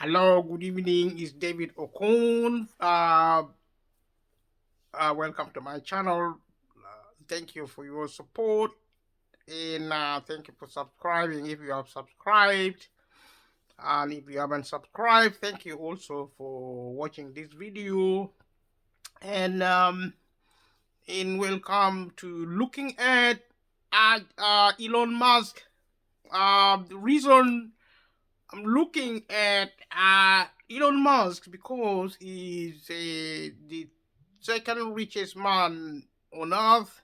Hello, good evening. It's David Okun. Welcome to my channel. Thank you for your support and thank you for subscribing if you have subscribed. And if you haven't subscribed, thank you also for watching this video. And welcome to looking at Elon Musk. The reason I'm looking at Elon Musk because he's the second richest man on earth,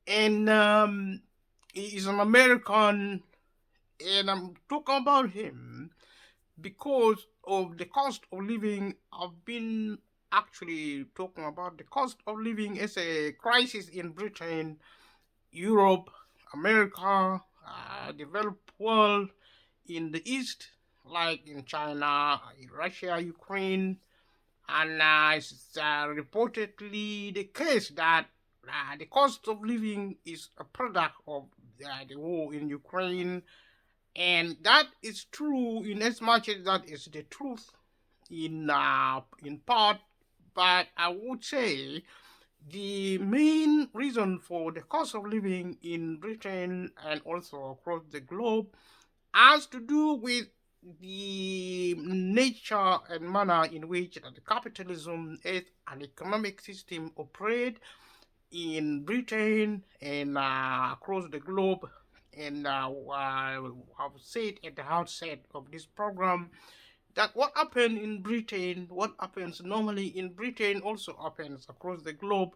and he is an American, and I'm talking about him because of the cost of living. I've been actually talking about the cost of living as a crisis in Britain, Europe, America, developed world, in the East, like in China, in Russia, Ukraine, and it's reportedly the case that the cost of living is a product of the war in Ukraine, and that is true in as much as that is the truth in part. But I would say the main reason for the cost of living in Britain and also across the globe has to do with the nature and manner in which the capitalism is an economic system operate in Britain and across the globe. And I've said at the outset of this program that what happened in Britain, what happens normally in Britain, also happens across the globe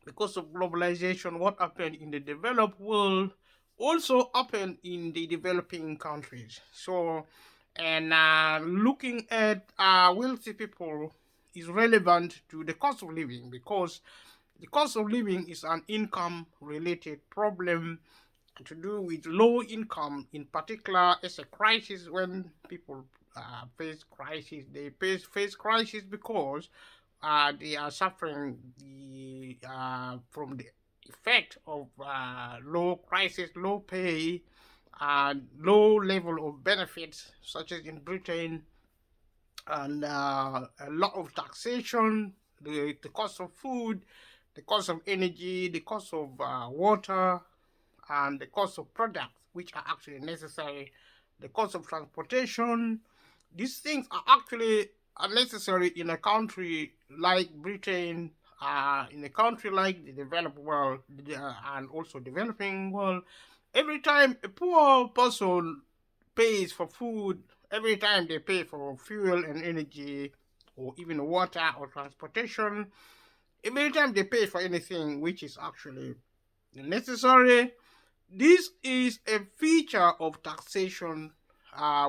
because of globalization. What happened in the developed world also happened in the developing countries. So, and looking at wealthy people is relevant to the cost of living because the cost of living is an income related problem to do with low income in particular. It's a crisis when people face crisis. They face crisis because they are suffering from the effect of low prices, low pay, low level of benefits, such as in Britain, and a lot of taxation, the cost of food, the cost of energy, the cost of water, and the cost of products which are actually necessary, the cost of transportation. These things are actually unnecessary in a country like Britain, in a country like the developed world, and also developing world. Every time a poor person pays for food, every time they pay for fuel and energy, or even water or transportation, every time they pay for anything which is actually necessary, this is a feature of taxation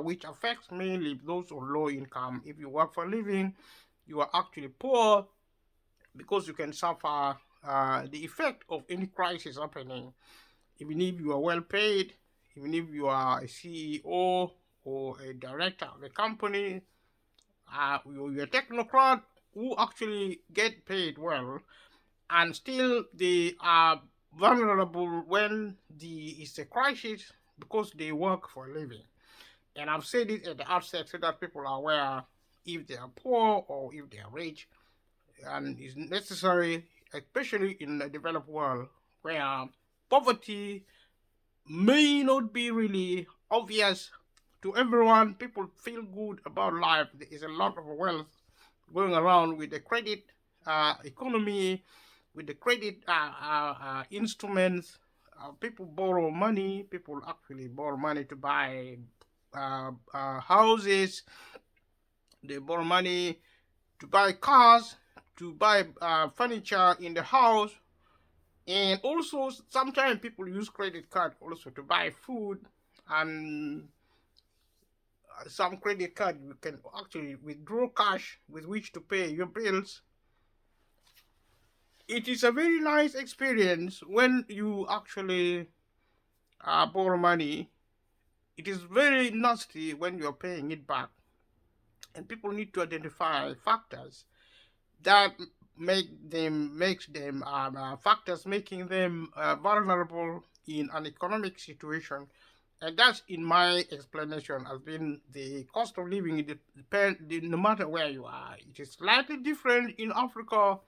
which affects mainly those on low income. If you work for a living, you are actually poor because you can suffer the effect of any crisis happening. Even if you are well paid, even if you are a CEO or a director of a company, you're a technocrat who actually get paid well, and still they are vulnerable when it's a crisis because they work for a living. And I've said it at the outset so that people are aware if they are poor or if they are rich, and it's necessary, especially in the developed world where poverty may not be really obvious to everyone. People feel good about life. There is a lot of wealth going around with the credit economy, with the credit instruments. People borrow money. People actually borrow money to buy houses. They borrow money to buy cars, to buy furniture in the house, and also sometimes people use credit card also to buy food, and some credit card you can actually withdraw cash with which to pay your bills. It is a very nice experience when you actually borrow money. It is very nasty when you're paying it back, and people need to identify factors that makes them factors making them vulnerable in an economic situation, And that's in my explanation has been the cost of living. It no matter where you are. It is slightly different in Africa,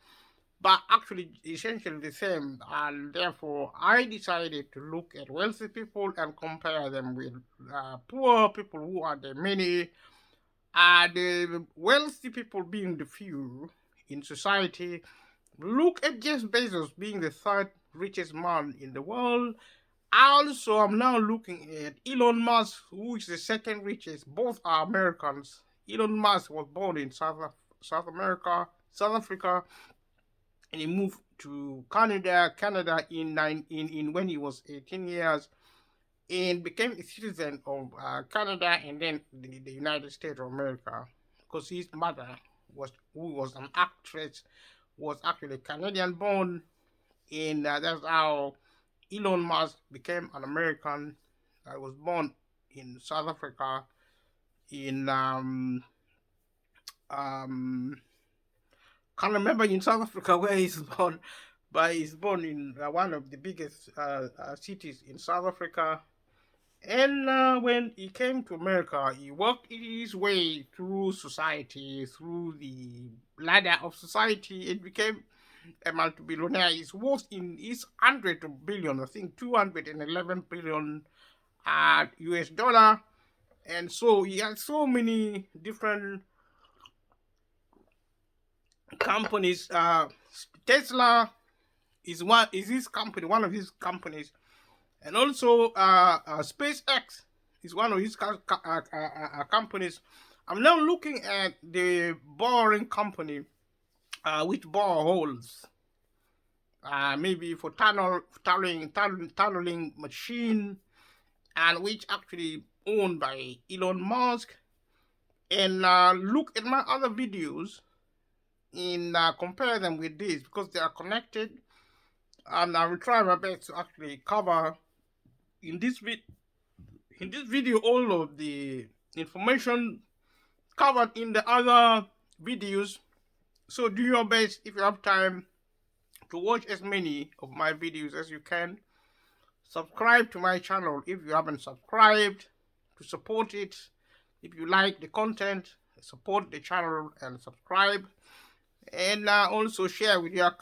but actually essentially the same. And therefore, I decided to look at wealthy people and compare them with poor people who are the many. The wealthy people being the few in society. Look at Jeff Bezos being the third richest man in the world. Also, I'm now looking at Elon Musk, who is the second richest. Both are Americans. Elon Musk was born in South America, South Africa, and he moved to Canada in when he was 18 years, and became a citizen of Canada and then the United States of America, because his mother who was an actress, was actually Canadian born, and that's how Elon Musk became an American. I was born in South Africa in um can't remember in South Africa where he's born, but he's born in one of the biggest cities in South Africa. And when he came to America, he worked his way through society, through the ladder of society, and became a multi-billionaire. He's worth in his hundred of billion, I think 211 billion US dollar. And so he has so many different companies. Tesla is his company, one of his companies, and also SpaceX is one of his companies. I'm now looking at the boring company, which bore holes, maybe for tunneling machine, and which actually owned by Elon Musk. And look at my other videos and compare them with this, because they are connected, and I will try my best to actually cover in this video all of the information covered in the other videos. So do your best, if you have time, to watch as many of my videos as you can. Subscribe to my channel if you haven't subscribed, to support it. If you like the content, support the channel and subscribe. And also share with your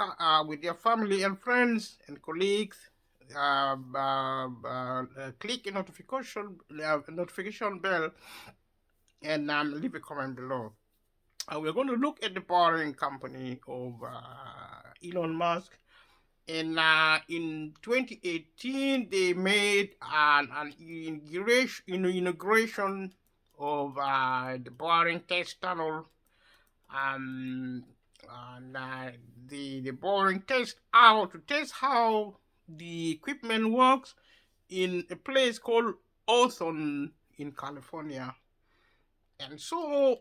family and friends and colleagues. Click the notification bell, and leave a comment below. We're going to look at the boring company of Elon Musk. And in 2018, they made an inauguration of the boring test tunnel. And the boring test out to test how the equipment works in a place called Hawthorne in California. And so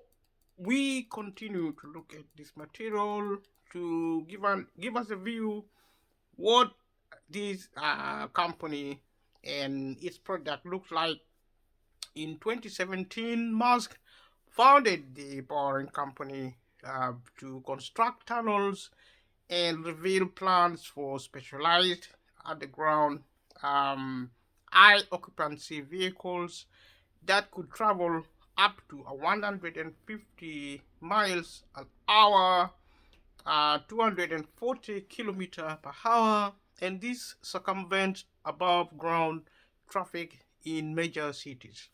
we continue to look at this material to give us a view what this company and its product looks like. In 2017, Musk founded the boring company to construct tunnels and reveal plans for specialized underground high occupancy vehicles that could travel up to 150 miles an hour, 240 kilometers per hour, and this circumvents above ground traffic in major cities.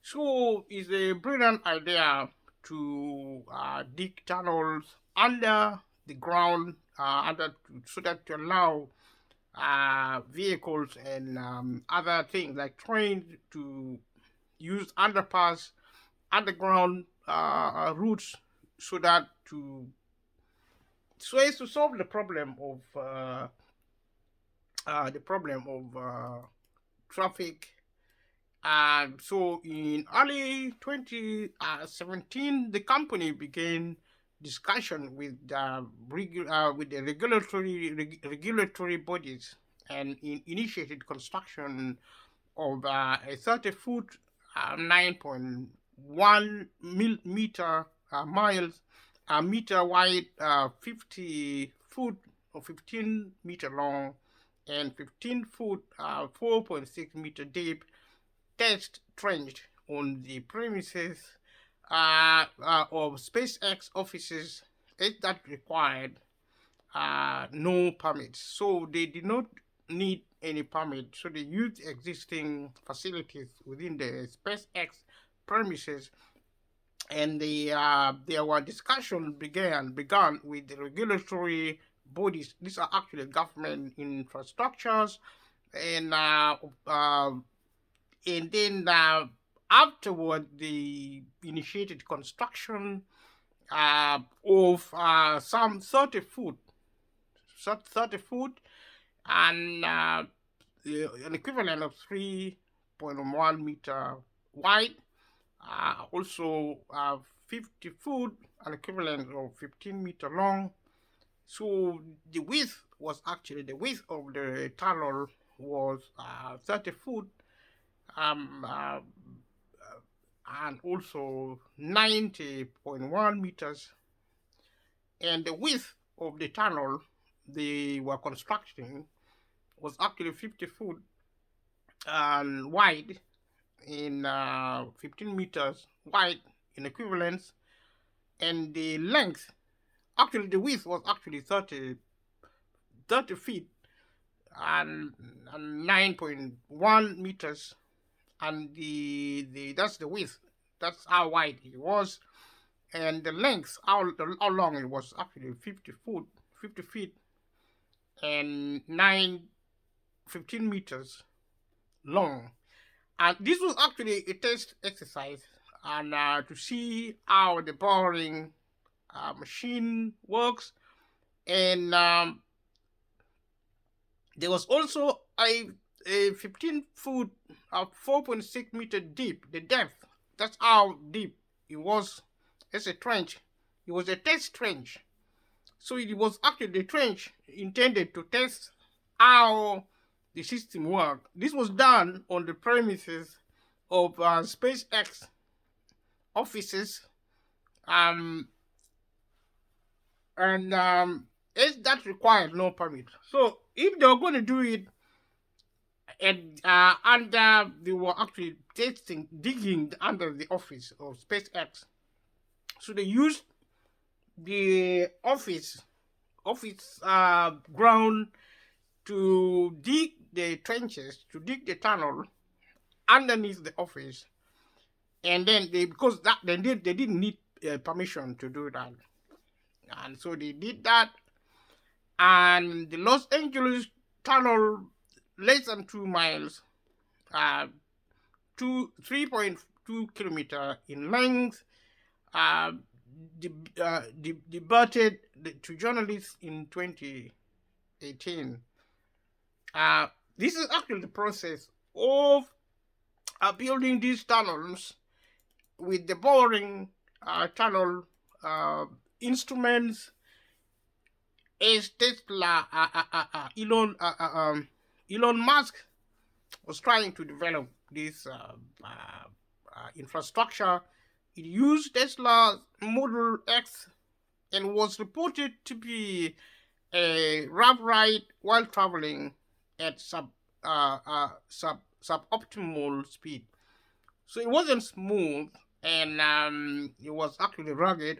So it's a brilliant idea to dig tunnels under the ground, so that to allow vehicles and other things like trains to use underpass, underground routes, so as to solve the problem of traffic. So in early 2017, the company began discussion with the regulatory bodies, and initiated construction of a 30-foot, 9.1 meter miles, a meter wide, 50-foot or 15-meter long, and 15-foot, 4.6 meter deep test trench on the premises of SpaceX offices that required no permits. So they did not need any permit. So they used existing facilities within the SpaceX premises, and there were discussions began with the regulatory bodies. These are actually government infrastructures, and then afterward they initiated construction of some 30 foot and an equivalent of 3.1 meter wide, also 50 foot, an equivalent of 15-meter long. So the width of the tunnel was 30 foot, and also 90.1 meters. And the width of the tunnel they were constructing was actually 50 foot and wide in 15 meters wide in equivalence, and the length, actually the width was actually 30 feet and 9.1 meters, and that's the width, that's how wide it was, and the length, how long it was, actually 50 feet and 15 meters long. And this was actually a test exercise, and to see how the boring machine works. And there was also a 15 foot, 4.6 meter deep, the depth. That's how deep it was. It's a trench. It was a test trench. So it was actually the trench intended to test how the system worked. This was done on the premises of SpaceX offices, and that required no permit. So if they were going to do it, and they were actually digging under the office of SpaceX, so they used the office ground to dig the trenches, to dig the tunnel underneath the office, and then they didn't need permission to do that, and so they did that. And the Los Angeles tunnel, less than 2 miles, 3.2 kilometer in length, debated to journalists in 2018. This is actually the process of building these tunnels with the boring tunnel instruments. As Tesla, Elon Musk was trying to develop this infrastructure. It used Tesla's Model X and was reported to be a rough ride while traveling at suboptimal speed. So it wasn't smooth, and it was actually rugged,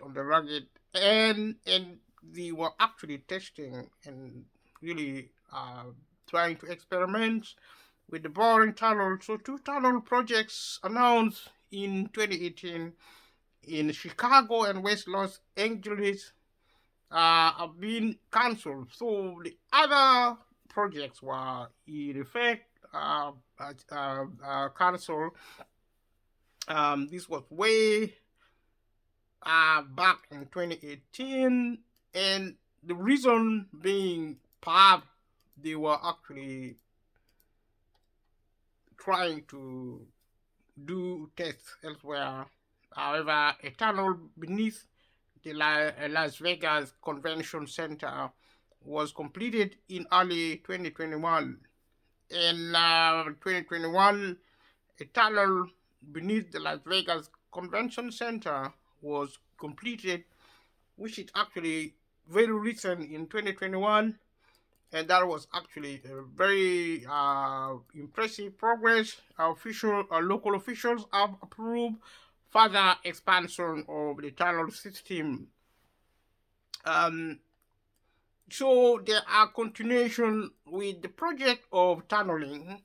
and they were actually testing and really trying to experiment with the boring tunnel. So 2 tunnel projects announced in 2018 in Chicago and West Los Angeles have been cancelled. So the other projects were in effect cancelled. This was way back in 2018, and the reason being perhaps they were actually trying to do tests elsewhere. However, a tunnel beneath the Las Vegas Convention Center was completed in early 2021. In 2021, a tunnel beneath the Las Vegas Convention Center was completed, which is actually very recent in 2021. and that was actually a very impressive progress. Local officials have approved further expansion of the tunnel system. Um, so there are continuation with the project of tunneling,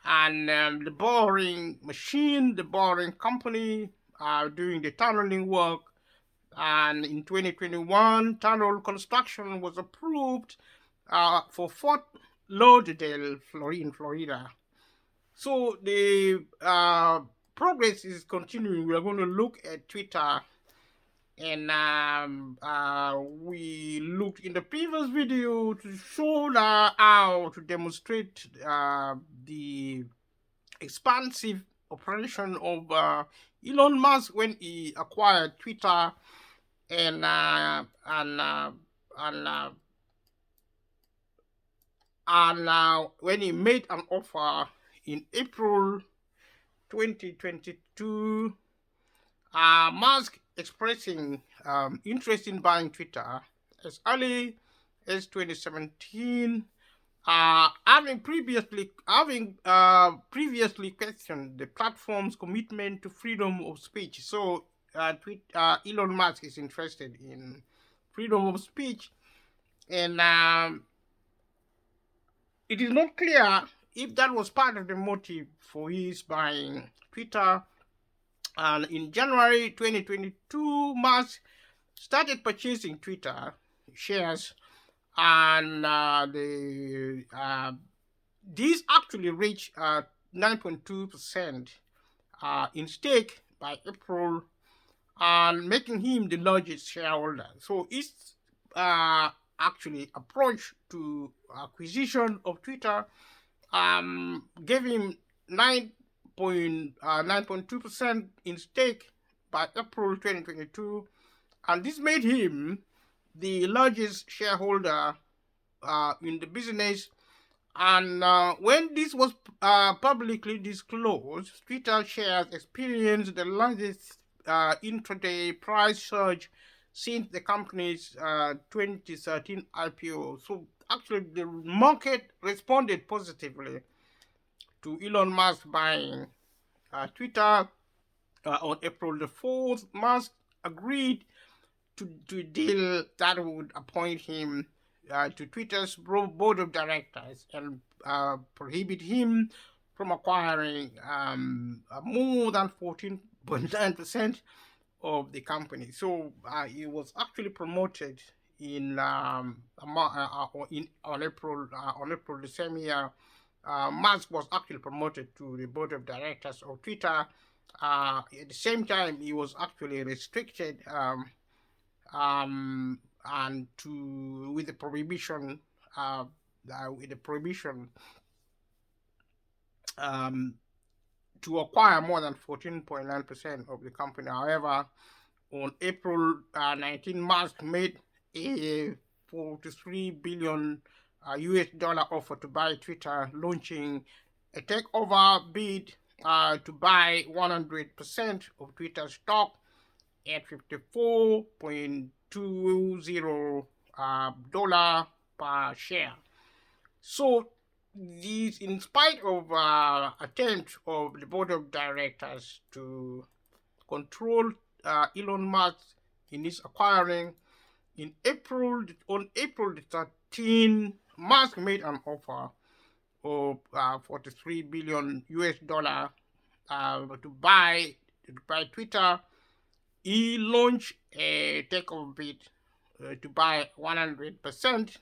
and the boring company doing the tunneling work. And in 2021, tunnel construction was approved for Fort Lauderdale, in Florida. So the progress is continuing. We are going to look at Twitter, and we looked in the previous video to show how to demonstrate the expansive operation of Elon Musk when he acquired Twitter, and uh, and uh, and uh, when he made an offer in April 2022, Musk expressing interest in buying Twitter as early as 2017, having previously questioned the platform's commitment to freedom of speech. So, Elon Musk is interested in freedom of speech, and it is not clear if that was part of the motive for his buying Twitter. And in January 2022, Musk started purchasing Twitter shares, and these actually reached 9.2% in stake by April, and making him the largest shareholder. So his actually approach to acquisition of Twitter gave him 9.2% in stake by April 2022, and this made him the largest shareholder in the business. And when this was publicly disclosed, Twitter shares experienced the largest intraday price surge since the company's 2013 IPO. So actually, the market responded positively to Elon Musk buying Twitter. On April the 4th, Musk agreed to a deal that would appoint him to Twitter's board of directors and prohibit him from acquiring more than 14.9% of the company. So he was actually promoted in on April the same year. Musk was actually promoted to the board of directors of Twitter. At the same time, he was actually restricted and with the prohibition to acquire more than 14.9% of the company. However, on April 19, Musk made a 43 billion US dollar offer to buy Twitter, launching a takeover bid to buy 100% of Twitter stock at $54.20 per share. So, this, in spite of attempts of the board of directors to control Elon Musk in his acquiring, on April the 13th, Musk made an offer of 43 billion US dollar to buy Twitter. He launched a takeover bid to buy 100%,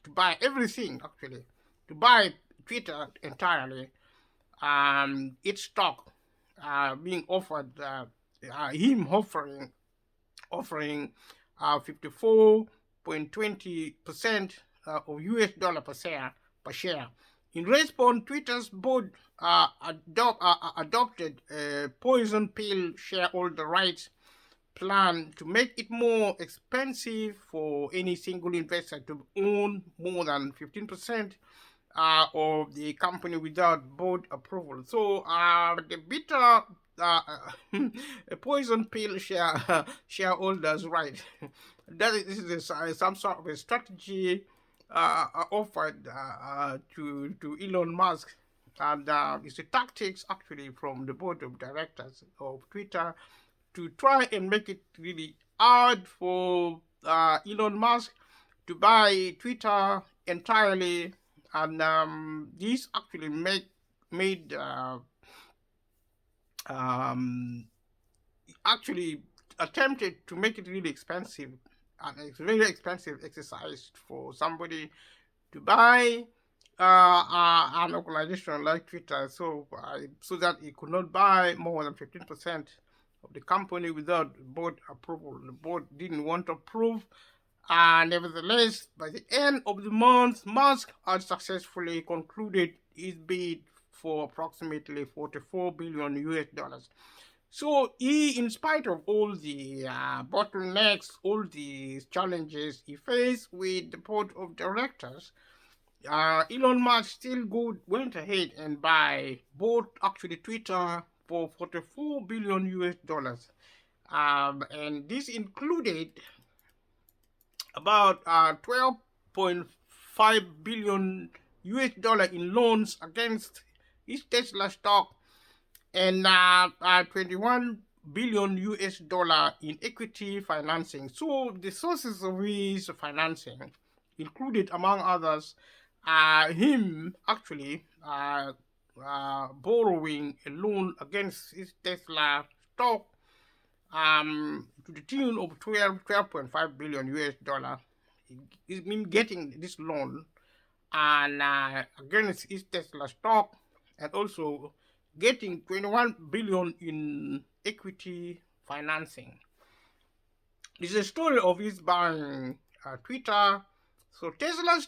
to buy everything actually, to buy Twitter entirely. Its stock being offered, him offering 54.20% of US dollar per share. In response, Twitter's board adopted a poison pill shareholder rights plan to make it more expensive for any single investor to own more than 15% of the company without board approval. So the bitter a poison pill shareholders right. This is some sort of a strategy offered to Elon Musk, and it's the tactics actually from the board of directors of Twitter to try and make it really hard for Elon Musk to buy Twitter entirely, and this actually made um, actually attempted to make it really expensive, and it's very expensive exercise for somebody to buy an organization like Twitter, so that it could not buy more than 15% of the company without board approval. The board didn't want to approve. Nevertheless, by the end of the month, Musk had successfully concluded his bid for approximately 44 billion US dollars. So he, in spite of all the bottlenecks, all the challenges he faced with the board of directors, Elon Musk still went ahead and bought actually Twitter for 44 billion US dollars. And this included about 12.5 billion US dollar in loans against his Tesla stock, and 21 billion US dollar in equity financing. So the sources of his financing included, among others, him actually borrowing a loan against his Tesla stock to the tune of 12.5 billion US dollar. He's been getting this loan and against his Tesla stock, and also getting 21 billion in equity financing. This is a story of his buying Twitter. So Tesla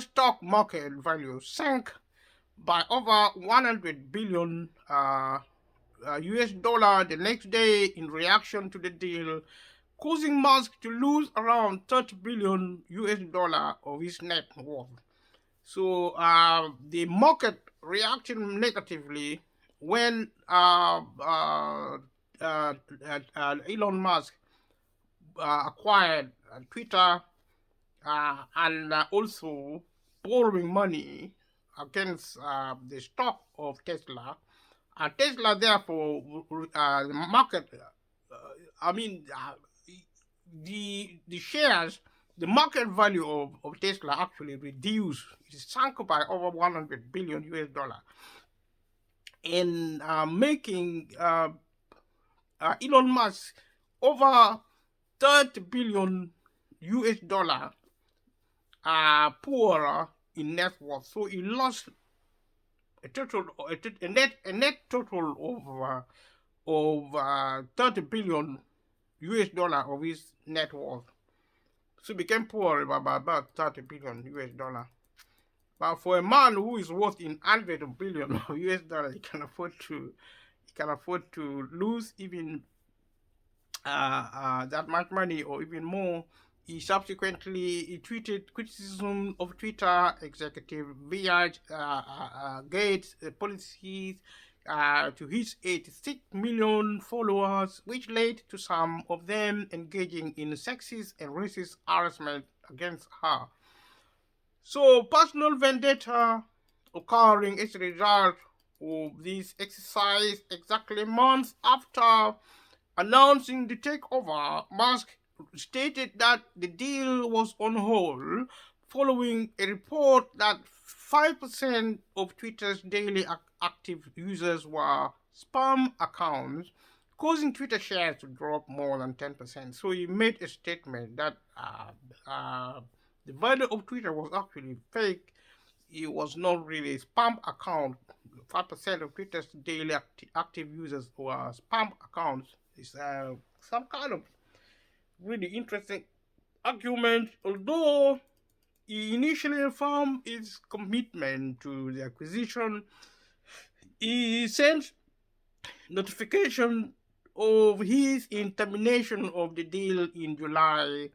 stock market value sank by over 100 billion US dollar the next day in reaction to the deal, causing Musk to lose around 30 billion US dollar of his net worth. So the market reacted negatively when Elon Musk acquired Twitter, and also borrowing money against the stock of Tesla. Tesla, therefore, the market, the shares, the market value of Tesla actually reduced. It sank by over 100 billion US dollar, in making Elon Musk over 30 billion US dollar poorer in net worth. So he lost a net total of 30 billion US dollar of his net worth. So he became poor by about 30 billion US dollar. But for a man who is worth in hundreds of billions of US dollars, he can afford to lose even that much money or even more. He subsequently tweeted criticism of Twitter executive via Gates' policies to his 86 million followers, which led to some of them engaging in sexist and racist harassment against her. So personal vendetta occurring as a result of this exercise exactly months after announcing the takeover. Musk stated that the deal was on hold following a report that 5% of Twitter's daily active users were spam accounts, causing Twitter shares to drop more than 10%. So he made a statement that the value of Twitter was actually fake. It was not really a spam account. 5% of Twitter's daily active users were spam accounts. It's some kind of really interesting argument, although he initially affirmed his commitment to the acquisition. He sent notification of his termination of the deal in July.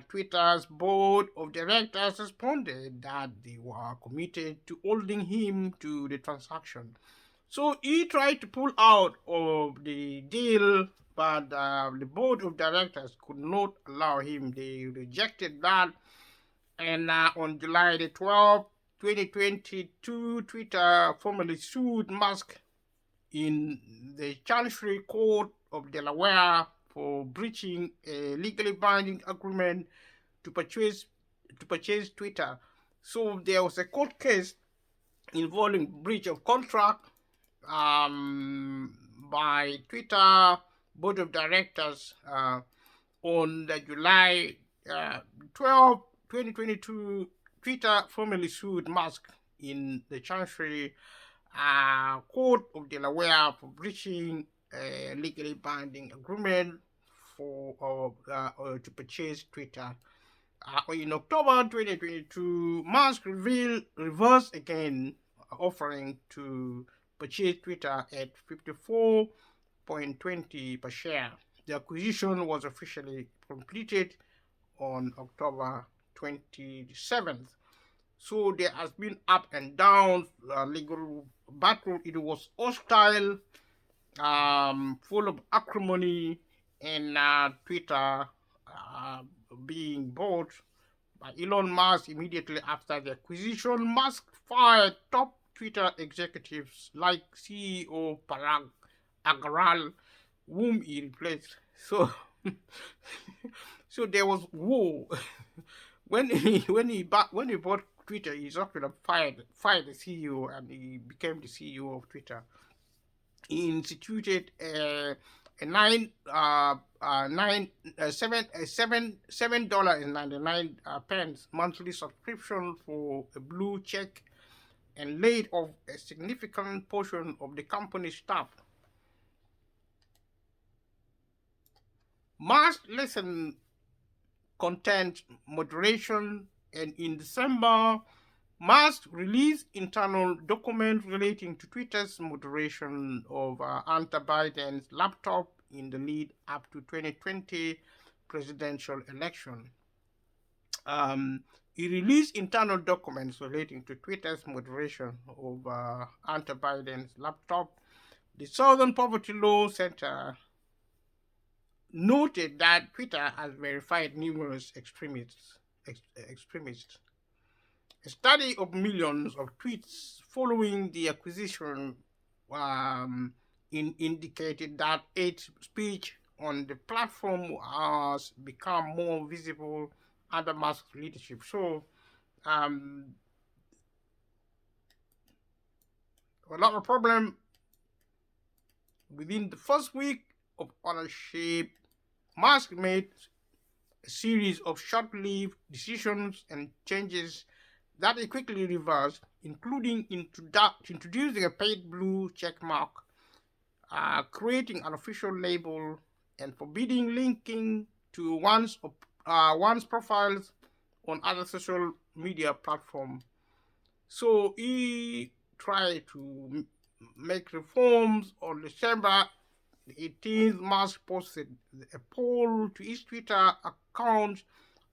Twitter's board of directors responded that they were committed to holding him to the transaction. So he tried to pull out of the deal, but the board of directors could not allow him. They rejected that. And on July the 12th, 2022, Twitter formally sued Musk in the Chancery Court of Delaware for breaching a legally binding agreement to purchase Twitter. So there was a court case involving breach of contract by Twitter board of directors on the July 12, 2022. Twitter formally sued Musk in the Chancery Court of Delaware for breaching a legally binding agreement to purchase Twitter. In October 2022, Musk reversed again, offering to purchase Twitter at 54.20 per share. The acquisition was officially completed on October 27th. So there has been up and down legal battle. It was hostile, full of acrimony, and Twitter being bought by Elon Musk immediately after the acquisition. Musk fired top Twitter executives like CEO Parag Agrawal, whom he replaced. So, so there was war when he bought Twitter. He sort of fired the CEO, and he became the CEO of Twitter. He instituted a nine nine $7 and 99 pence monthly subscription for a blue check, and laid off a significant portion of the company's staff. Musk lessened content moderation, and in December, Musk released internal documents relating to Twitter's moderation of Hunter Biden's laptop in the lead up to 2020 presidential election. He released internal documents relating to Twitter's moderation of Hunter Biden's laptop. The Southern Poverty Law Center noted that Twitter has verified numerous extremists. A study of millions of tweets following the acquisition indicated that hate speech on the platform has become more visible under Musk's leadership. So, a lot of problem within the first week of ownership. Musk made a series of short-lived decisions and changes that he quickly reversed, including introducing a paid blue checkmark, creating an official label, and forbidding linking to one's profiles on other social media platforms. So he tried to make reforms. On December 18th, Musk posted a poll to his Twitter account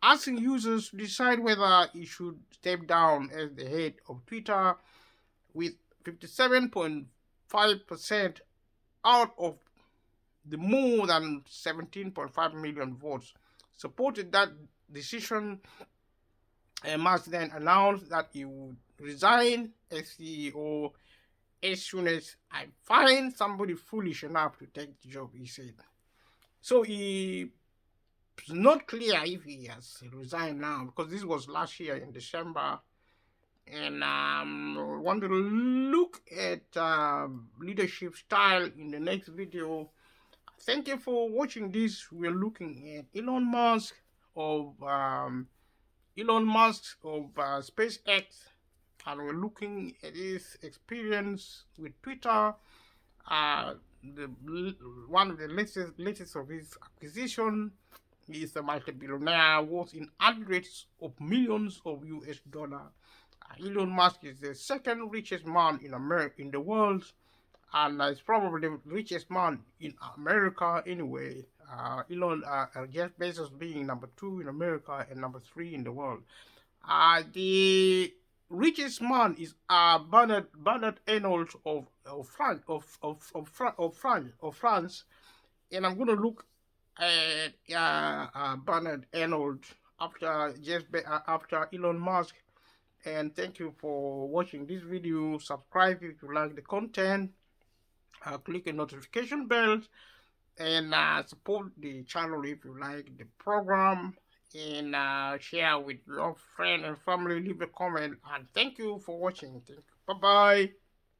asking users to decide whether he should step down as the head of Twitter, with 57.5% out of the more than 17.5 million votes supported that decision. Musk then announced that he would resign as CEO as soon as I find somebody foolish enough to take the job, he said. So it's not clear if he has resigned now, because this was last year in December. And I want to look at leadership style in the next video. Thank you for watching this. We're looking at Elon Musk of SpaceX, and we're looking at his experience with Twitter. One of the latest of his acquisition. He is a multi-billionaire worth in hundreds of millions of US dollars. Elon Musk is the second richest man in the world, and is probably the richest man in America anyway. Jeff Bezos being number 2 in America and number 3 in the world. The richest man is Bernard Arnault of France, and I'm gonna look at Bernard Arnault after Elon Musk. And thank you for watching this video. Subscribe if you like the content. Click the notification bell and support the channel if you like the program, and share with your friend and family. Leave a comment, and thank you for watching. Thank you. Bye bye.